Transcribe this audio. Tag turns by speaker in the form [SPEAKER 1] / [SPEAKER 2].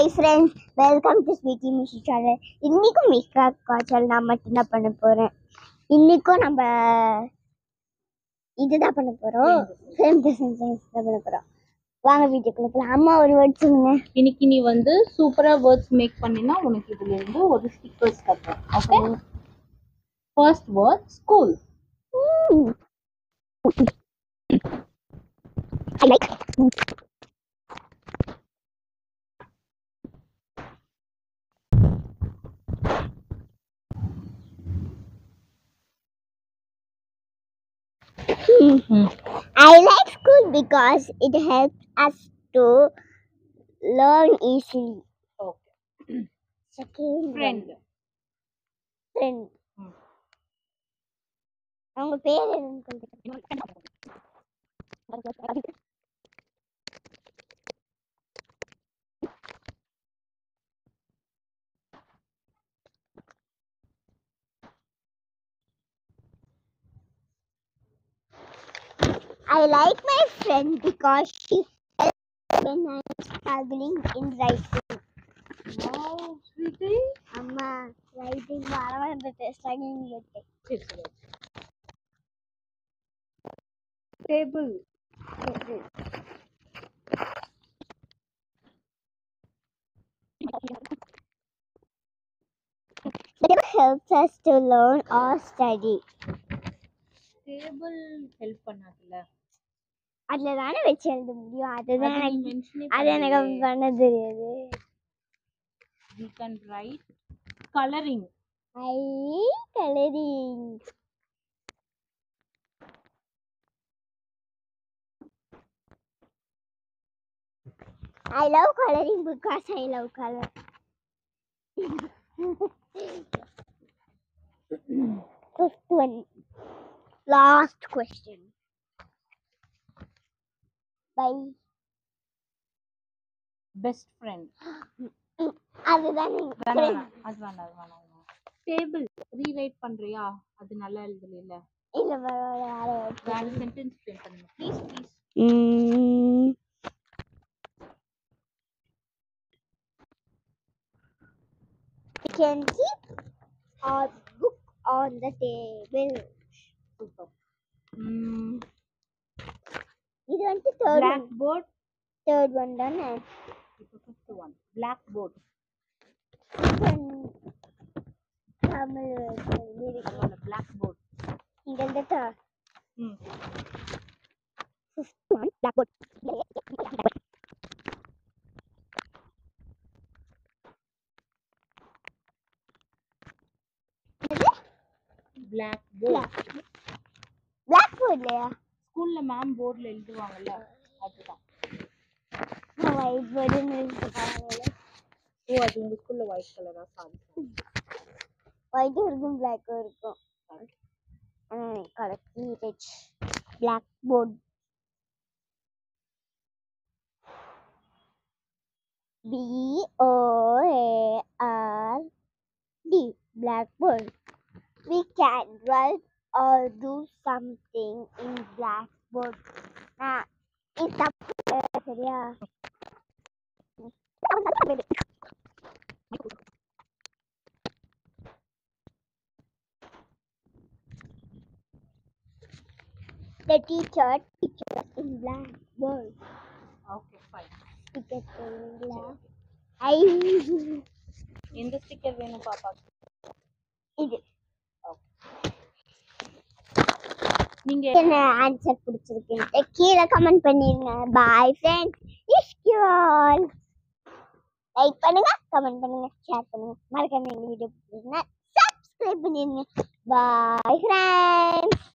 [SPEAKER 1] Hi friends, welcome to Sweetie Mishi channel. இன்னைக்கும் மிக்கா காய்ச்சல் நான் மட்டும் தான் பண்ண போறேன். இன்னைக்கும் நம்ம இதுதான் பண்ண போறோம். ஃப்ரேம் சென்டென்ஸ் தான் பண்ண போறோம். வாங்க வீடியோக்குள்ள போலாம். அம்மா ஒரு வேர்ட் சொல்லுங்க.
[SPEAKER 2] இன்னைக்கு நீ வந்து சூப்பரா வேர்ட்ஸ் மேக் பண்ணினா உனக்கு இதுல இருந்து ஒரு ஸ்டிக்கர்ஸ் தரேன். Okay. First word school.
[SPEAKER 1] I like I like school because it helps us to learn easily.
[SPEAKER 2] Okay.
[SPEAKER 1] Second
[SPEAKER 2] friend.
[SPEAKER 1] friend. அவங்க பேர் என்னன்னு சொல்லுங்க. I like my friend because she helps when I'm struggling in writing.
[SPEAKER 2] Wow, sweetie.
[SPEAKER 1] Amma, writing varavandute struggling with it.
[SPEAKER 2] Table.
[SPEAKER 1] It helps us to learn or study.
[SPEAKER 2] Table help பண்ணாதுல.
[SPEAKER 1] அதுல தானே வச்சு எழுத முடியும். அதுதான்
[SPEAKER 2] அது நீ
[SPEAKER 1] எனக்கு
[SPEAKER 2] mention
[SPEAKER 1] அது எனக்கு பண்ண தெரியாது.
[SPEAKER 2] We can write coloring.
[SPEAKER 1] Coloring. I love coloring because I love color. Fifth one. Last question. Bye.
[SPEAKER 2] Best friend.
[SPEAKER 1] அதுதான்
[SPEAKER 2] அது வேணாம். டேபிள் ரீரைட் பண்றியா? அது நல்லா எழுதல.
[SPEAKER 1] இல்ல பரவாயில்ல.
[SPEAKER 2] வேற சென்டென்ஸ் ஃப்ரேம் பண்ணுங்க please.
[SPEAKER 1] We can keep our book on the table.
[SPEAKER 2] Super.
[SPEAKER 1] இது வந்து third
[SPEAKER 2] black
[SPEAKER 1] one.
[SPEAKER 2] board.
[SPEAKER 1] Third one தானே.
[SPEAKER 2] இப்போ fifth one. black board.
[SPEAKER 1] Tamil
[SPEAKER 2] black board.
[SPEAKER 1] இங்க இருந்துட்டா. Fifth one, blackboard. Blackboard இல்லையா?
[SPEAKER 2] ஸ்கூல்ல மேம் போர்ட்ல எழுதுவாங்கல்ல அதுதான்.
[SPEAKER 1] ஒயிட் போர்டுன்னு எழுதிருக்காங்க.
[SPEAKER 2] ஓ அது உங்க ஸ்கூல்ல ஒயிட் கலரா? சாரி.
[SPEAKER 1] ஒயிட்டும் இருக்கும் பிளாக்கும் இருக்கும். Correct. Rich blackboard. BOARD blackboard. We can write or do something in blackboard. இது தப்பு சரியா? The teacher teaches in blackboard.
[SPEAKER 2] Okay fine.
[SPEAKER 1] Sticker போடுவீங்களா?
[SPEAKER 2] எந்த ஸ்டிக்கர் வேணும் பாப்பா?
[SPEAKER 1] இது
[SPEAKER 2] நீங்க
[SPEAKER 1] என்ன ஆன்சர் பிடிச்சிருக்கு கீழே கமெண்ட் பண்ணிருங்க. Bye friends. If you all like பண்ணுங்க, கமெண்ட் பண்ணுங்க, ஷேர் பண்ணுங்க. மறக்காம எங்க வீடியோ பிடிச்சிருந்தா சப்ஸ்கிரைப் பண்ணிருங்க. Bye friends.